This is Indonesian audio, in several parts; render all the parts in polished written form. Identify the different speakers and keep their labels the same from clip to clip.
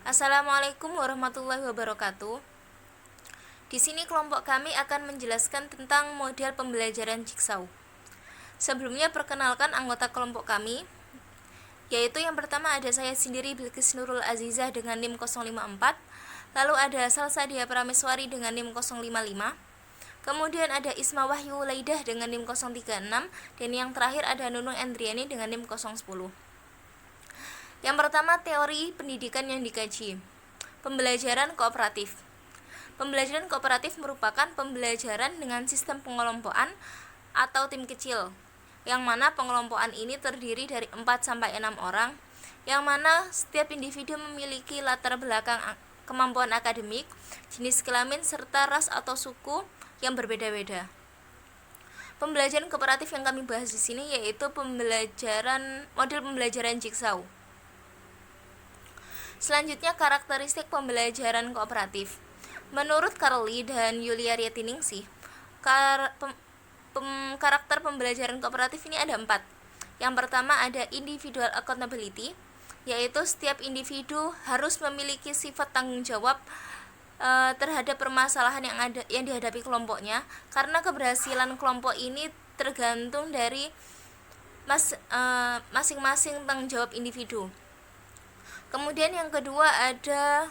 Speaker 1: Assalamualaikum warahmatullahi wabarakatuh. Di sini kelompok kami akan menjelaskan tentang model pembelajaran Jigsaw. Sebelumnya perkenalkan anggota kelompok kami, yaitu yang pertama ada saya sendiri Bilqis Nurul Azizah dengan NIM 054, lalu ada Salsadia Prameswari dengan NIM 055, kemudian ada Isma Wahyu Laidah dengan NIM 036, dan yang terakhir ada Nunung Endriani dengan NIM 010. Yang pertama, teori pendidikan yang dikaji. Pembelajaran kooperatif. Pembelajaran kooperatif merupakan pembelajaran dengan sistem pengelompokan atau tim kecil, yang mana pengelompokan ini terdiri dari 4-6 orang, yang mana setiap individu memiliki latar belakang kemampuan akademik, jenis kelamin, serta ras atau suku yang berbeda-beda. Pembelajaran kooperatif yang kami bahas di sini yaitu model pembelajaran Jigsaw. Selanjutnya, karakteristik pembelajaran kooperatif. Menurut Carly dan Yulia Rietiningsih, karakter pembelajaran kooperatif ini ada 4. Yang pertama ada individual accountability, yaitu setiap individu harus memiliki sifat tanggung jawab terhadap permasalahan yang dihadapi kelompoknya, karena keberhasilan kelompok ini tergantung dari masing-masing tanggung jawab individu. Kemudian yang kedua ada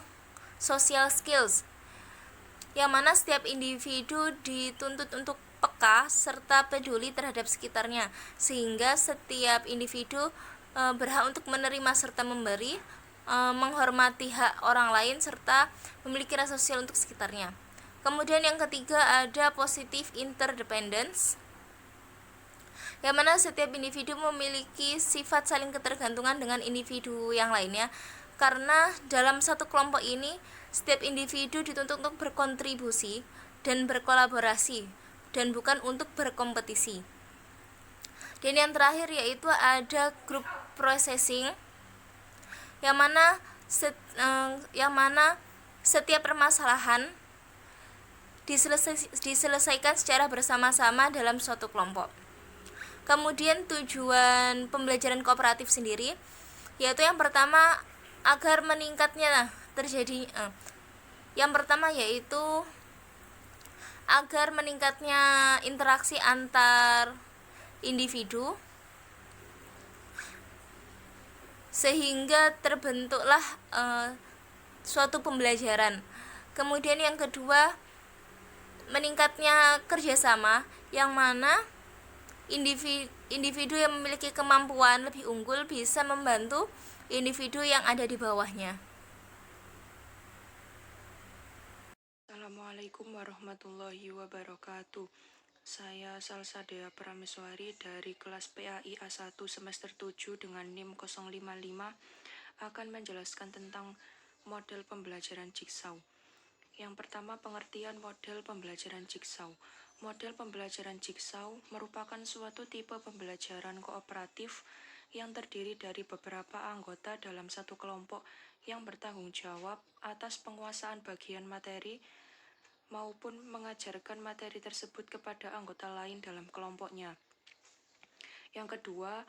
Speaker 1: social skills, yang mana setiap individu dituntut untuk peka serta peduli terhadap sekitarnya, sehingga setiap individu berhak untuk menerima serta memberi, menghormati hak orang lain, serta memiliki rasa sosial untuk sekitarnya. Kemudian yang ketiga ada positive interdependence, yang mana setiap individu memiliki sifat saling ketergantungan dengan individu yang lainnya, karena dalam satu kelompok ini setiap individu dituntut untuk berkontribusi dan berkolaborasi dan bukan untuk berkompetisi. Dan yang terakhir yaitu ada group processing, yang mana setiap permasalahan diselesaikan secara bersama-sama dalam suatu kelompok. Kemudian tujuan pembelajaran kooperatif sendiri yaitu yang pertama agar meningkatnya terjadi yang pertama yaitu agar meningkatnya interaksi antar individu sehingga terbentuklah suatu pembelajaran. Kemudian yang kedua, meningkatnya kerjasama, yang mana individu yang memiliki kemampuan lebih unggul bisa membantu individu yang ada di bawahnya.
Speaker 2: Assalamualaikum warahmatullahi wabarakatuh. Saya Salsadia Prameswari dari kelas PAI A1 semester 7 dengan NIM 055 akan menjelaskan tentang model pembelajaran Jigsaw. Yang pertama, pengertian model pembelajaran Jigsaw. Model pembelajaran Jigsaw merupakan suatu tipe pembelajaran kooperatif yang terdiri dari beberapa anggota dalam satu kelompok yang bertanggung jawab atas penguasaan bagian materi maupun mengajarkan materi tersebut kepada anggota lain dalam kelompoknya. Yang kedua,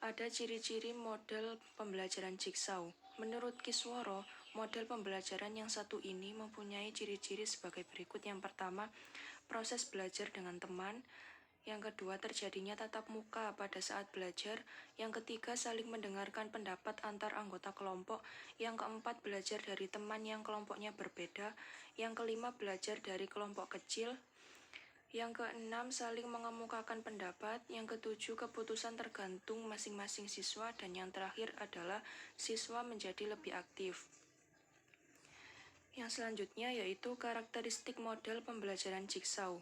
Speaker 2: ada ciri-ciri model pembelajaran Jigsaw. Menurut Kisworo, model pembelajaran yang satu ini mempunyai ciri-ciri sebagai berikut. Yang pertama, proses belajar dengan teman. Yang kedua, terjadinya tatap muka pada saat belajar. Yang ketiga, saling mendengarkan pendapat antar anggota kelompok. Yang keempat, belajar dari teman yang kelompoknya berbeda. Yang kelima, belajar dari kelompok kecil. Yang keenam, saling mengemukakan pendapat. Yang ketujuh, keputusan tergantung masing-masing siswa. Dan yang terakhir adalah siswa menjadi lebih aktif. Yang selanjutnya yaitu karakteristik model pembelajaran Jigsaw.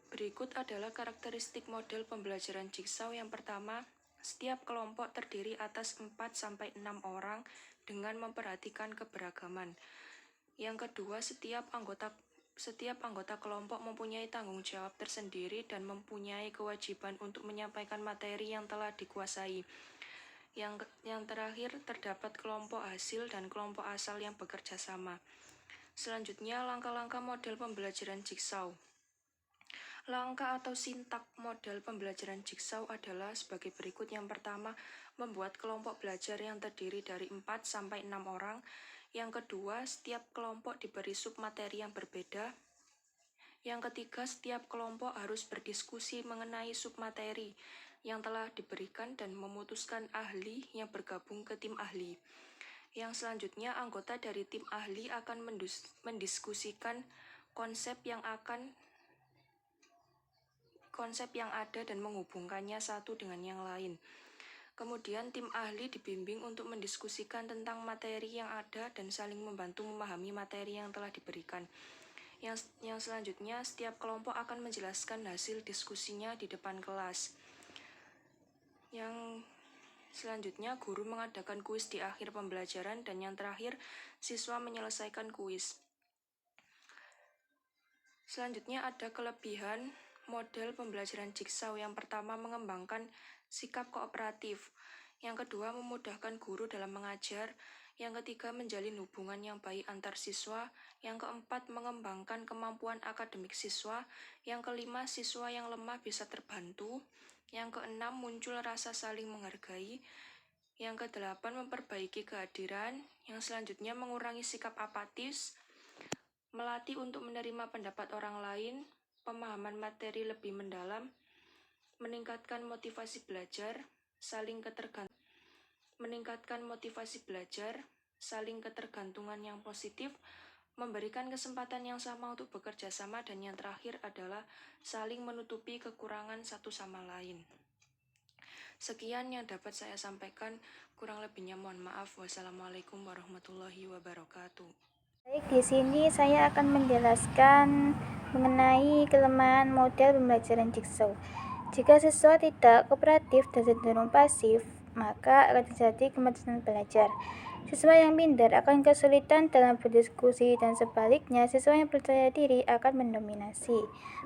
Speaker 2: Berikut adalah karakteristik model pembelajaran Jigsaw. Yang pertama, setiap kelompok terdiri atas 4-6 orang dengan memperhatikan keberagaman. Yang kedua, setiap anggota kelompok mempunyai tanggung jawab tersendiri dan mempunyai kewajiban untuk menyampaikan materi yang telah dikuasai. Yang terakhir, terdapat kelompok hasil dan kelompok asal yang bekerja sama. Selanjutnya, langkah-langkah model pembelajaran Jigsaw. Langkah atau sintak model pembelajaran Jigsaw adalah sebagai berikut. Yang pertama, membuat kelompok belajar yang terdiri dari 4-6 orang. Yang kedua, setiap kelompok diberi submateri yang berbeda. Yang ketiga, setiap kelompok harus berdiskusi mengenai submateri yang telah diberikan dan memutuskan ahli yang bergabung ke tim ahli. Yang selanjutnya, anggota dari tim ahli akan mendiskusikan konsep yang ada dan menghubungkannya satu dengan yang lain. Kemudian tim ahli dibimbing untuk mendiskusikan tentang materi yang ada dan saling membantu memahami materi yang telah diberikan. Yang selanjutnya, setiap kelompok akan menjelaskan hasil diskusinya di depan kelas. Yang selanjutnya, guru mengadakan kuis di akhir pembelajaran, dan yang terakhir, siswa menyelesaikan kuis. Selanjutnya ada kelebihan model pembelajaran Jigsaw. Yang pertama, mengembangkan sikap kooperatif. Yang kedua, memudahkan guru dalam mengajar. Yang ketiga, menjalin hubungan yang baik antar siswa. Yang keempat, mengembangkan kemampuan akademik siswa. Yang kelima, siswa yang lemah bisa terbantu. Yang keenam, muncul rasa saling menghargai. Yang kedelapan, memperbaiki kehadiran. Yang selanjutnya, mengurangi sikap apatis. Melatih untuk menerima pendapat orang lain, pemahaman materi lebih mendalam, meningkatkan motivasi belajar, saling ketergantungan yang positif, memberikan kesempatan yang sama untuk bekerja sama, dan yang terakhir adalah saling menutupi kekurangan satu sama lain. Sekian yang dapat saya sampaikan, kurang lebihnya mohon maaf. Wassalamualaikum warahmatullahi wabarakatuh.
Speaker 3: Baik, di sini saya akan menjelaskan mengenai kelemahan model pembelajaran Jigsaw. Jika siswa tidak kooperatif dan cenderung pasif, maka akan terjadi kemacetan belajar. Siswa yang minder akan kesulitan dalam berdiskusi, dan sebaliknya siswa yang percaya diri akan mendominasi,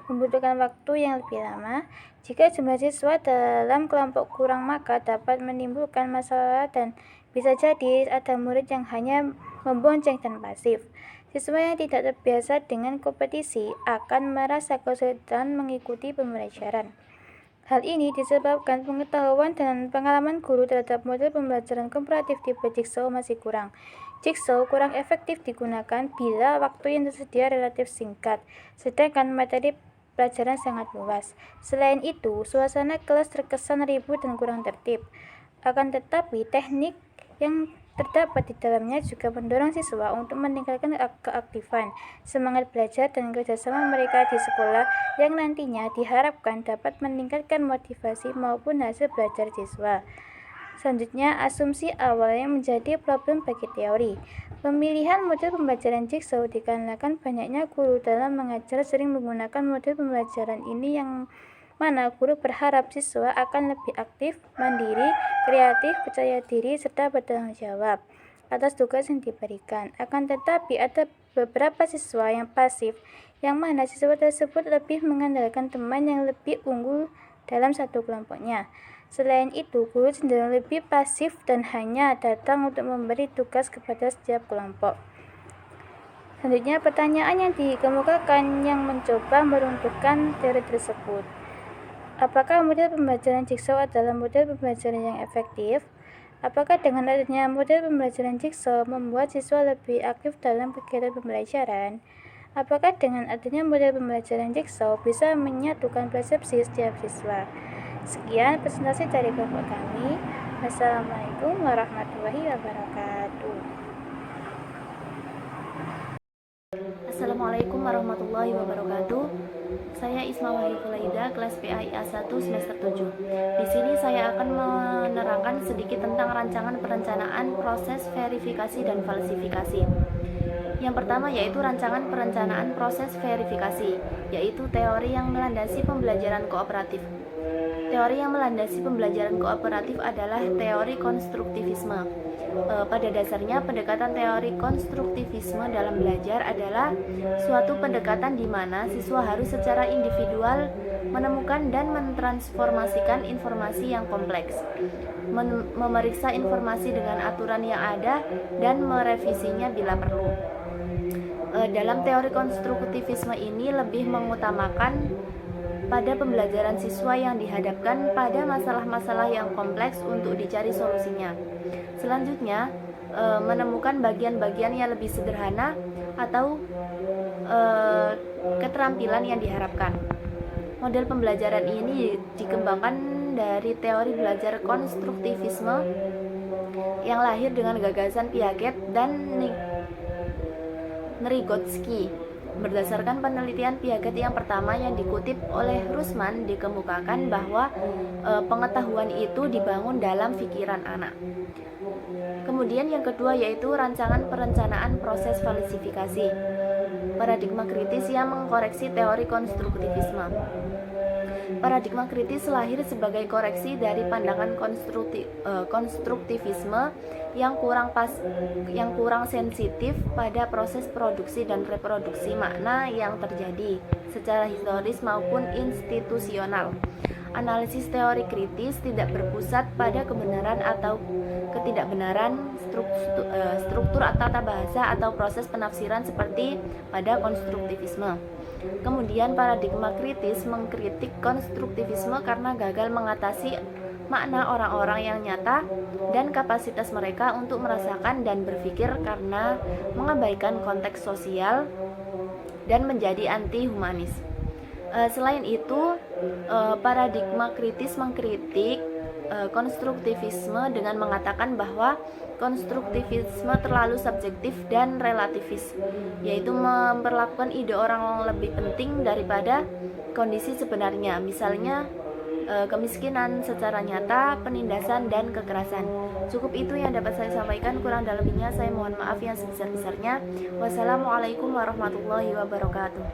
Speaker 3: membutuhkan waktu yang lebih lama. Jika jumlah siswa dalam kelompok kurang, maka dapat menimbulkan masalah dan bisa jadi ada murid yang hanya membonceng dan pasif. Siswa yang tidak terbiasa dengan kompetisi akan merasa kesulitan mengikuti pembelajaran. Hal ini disebabkan pengetahuan dan pengalaman guru terhadap model pembelajaran komparatif tipe Jigsaw masih kurang. Jigsaw kurang efektif digunakan bila waktu yang tersedia relatif singkat, sedangkan materi pelajaran sangat luas. Selain itu, suasana kelas terkesan ribut dan kurang tertib. Akan tetapi, teknik yang terdapat di dalamnya juga mendorong siswa untuk meningkatkan keaktifan, semangat belajar, dan kerjasama mereka di sekolah yang nantinya diharapkan dapat meningkatkan motivasi maupun hasil belajar siswa. Selanjutnya, asumsi awal yang menjadi problem bagi teori. Pemilihan model pembelajaran Jigsaw dikarenakan banyaknya guru dalam mengajar sering menggunakan model pembelajaran ini, yang mana guru berharap siswa akan lebih aktif, mandiri, kreatif, percaya diri, serta bertanggung jawab atas tugas yang diberikan. Akan tetapi ada beberapa siswa yang pasif, yang mana siswa tersebut lebih mengandalkan teman yang lebih unggul dalam satu kelompoknya. Selain itu, guru cenderung lebih pasif dan hanya datang untuk memberi tugas kepada setiap kelompok. Selanjutnya, pertanyaan yang dikemukakan yang mencoba meruntuhkan teori tersebut. Apakah model pembelajaran Jigsaw adalah model pembelajaran yang efektif? Apakah dengan adanya model pembelajaran Jigsaw membuat siswa lebih aktif dalam kegiatan pembelajaran? Apakah dengan adanya model pembelajaran Jigsaw bisa menyatukan persepsi setiap siswa? Sekian presentasi dari kelompok kami. Wassalamualaikum warahmatullahi wabarakatuh.
Speaker 4: Assalamualaikum warahmatullahi wabarakatuh. Saya Isma Wahifulaida, kelas PAI A1 semester 7. Di sini saya akan menerangkan sedikit tentang rancangan perencanaan, proses verifikasi dan falsifikasi. Yang pertama yaitu rancangan perencanaan proses verifikasi, yaitu teori yang melandasi pembelajaran kooperatif. Teori yang melandasi pembelajaran kooperatif adalah teori konstruktivisme. Pada dasarnya, pendekatan teori konstruktivisme dalam belajar adalah suatu pendekatan di mana siswa harus secara individual menemukan dan mentransformasikan informasi yang kompleks, memeriksa informasi dengan aturan yang ada, dan merevisinya bila perlu. Dalam teori konstruktivisme ini lebih mengutamakan pada pembelajaran siswa yang dihadapkan pada masalah-masalah yang kompleks untuk dicari solusinya. Selanjutnya, menemukan bagian-bagian yang lebih sederhana atau keterampilan yang diharapkan. Model pembelajaran ini dikembangkan dari teori belajar konstruktivisme yang lahir dengan gagasan Piaget dan Vygotsky. Berdasarkan penelitian Piaget yang pertama yang dikutip oleh Rusman, dikemukakan bahwa pengetahuan itu dibangun dalam pikiran anak. Kemudian yang kedua yaitu rancangan perencanaan proses falsifikasi. Paradigma kritis yang mengkoreksi teori konstruktivisme. Paradigma kritis lahir sebagai koreksi dari pandangan konstruktivisme yang kurang sensitif pada proses produksi dan reproduksi makna yang terjadi secara historis maupun institusional. Analisis teori kritis tidak berpusat pada kebenaran atau ketidakbenaran struktur atau tata bahasa atau proses penafsiran seperti pada konstruktivisme. Kemudian paradigma kritis mengkritik konstruktivisme karena gagal mengatasi makna orang-orang yang nyata dan kapasitas mereka untuk merasakan dan berpikir karena mengabaikan konteks sosial dan menjadi anti-humanis. Selain itu, paradigma kritis mengkritik konstruktivisme dengan mengatakan bahwa konstruktivisme terlalu subjektif dan relativis, yaitu memperlakukan ide orang lebih penting daripada kondisi sebenarnya, misalnya kemiskinan secara nyata, penindasan, dan kekerasan. Cukup itu yang dapat saya sampaikan, kurang dan lebihnya saya mohon maaf yang sebesar-besarnya. Wassalamualaikum warahmatullahi wabarakatuh.